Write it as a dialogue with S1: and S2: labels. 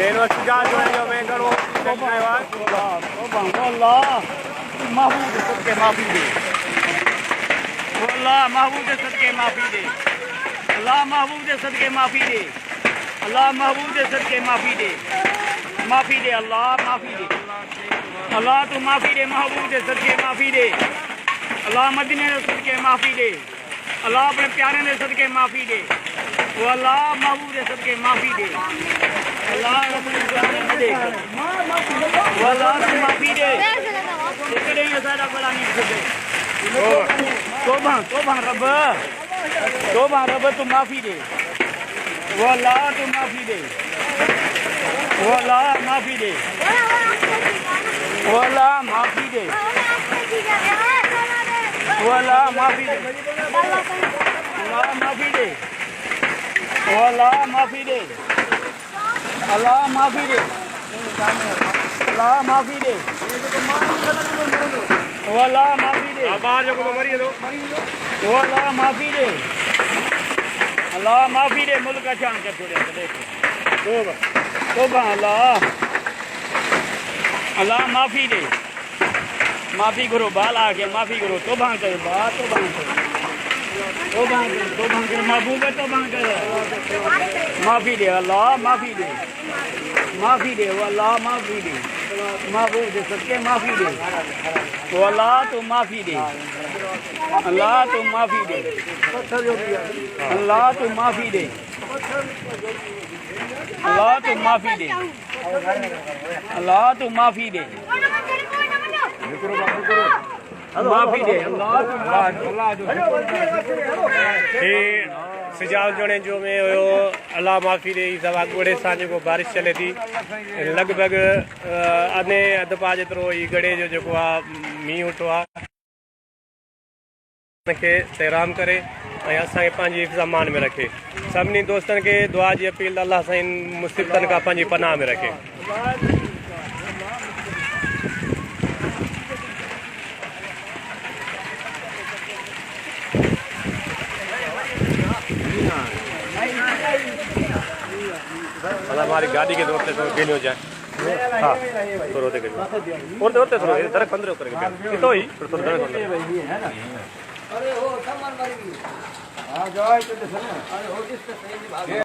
S1: شجاع جو ہے جو میں کرو
S2: اللہ محبوب صدقے معافی دے اللہ محبوب صدقے معافی دے اللہ محبوب صدقے معافی دے اللہ محبوب صدقے معافی دے معافی دے اللہ معافی دے اللہ تو معافی دے محبوب صدقے معافی دے اللہ مدینے دے صدقے معافی دے اللہ اپنے پیارے دے صدقے معافی دے وہ اللہ محبوب دے صدقے معافی دے اللہ دے وہ اللہ تو معافی دے ٹکڑے سارا بڑا نہیں سکے توبہ رب تو معافی دے وہ اللہ تو معافی دے وہ اللہ معافی دے وہ اللہ معافی دے وہ اللہ معافی دے اللہ معافی دے وہ اللہ معافی دے اللہ معافی دے اللہ معافی دے وہ اللہ معافی دے وہ اللہ معافی دے اللہ معافی دے ملک چان کر چھوڑے توبہ اللہ اللہ معافی دے معافی کرو بال آ کے معافی کرو توبہ کرو بات توبہ کرو محبوب توبہ کرو معافی دے اللہ معافی دے معافی دے وہ اللہ معافی دے محبوب دے صدقے معافی دے وہ اللہ تو معافی دے اللہ تو معافی دے اللہ تو معافی دے اللہ تو معافی دے اللہ تو معافی دے معافی دے
S1: سجاؤ جوڑے جو میں اللہ معافی دے سوا گوڑے سان جو بارش چلے تھی لگ بھگ ادھے ادھ پا جترو یہ گڑے جو می اٹھو کے احترام کرے اساں پانچی حفظ امان میں رکھے سبنی دوستن کے دعا کی اپیل اللہ سائیں مصیبتن کا پانچی پناہ میں رکھے ہماری گاڑی کے دور سے گیلی ہو جائے ہاں تو روتے گئے اور ہوتے تھوڑا درخت اندر اتر گئے تو ہی پھر درخت اندر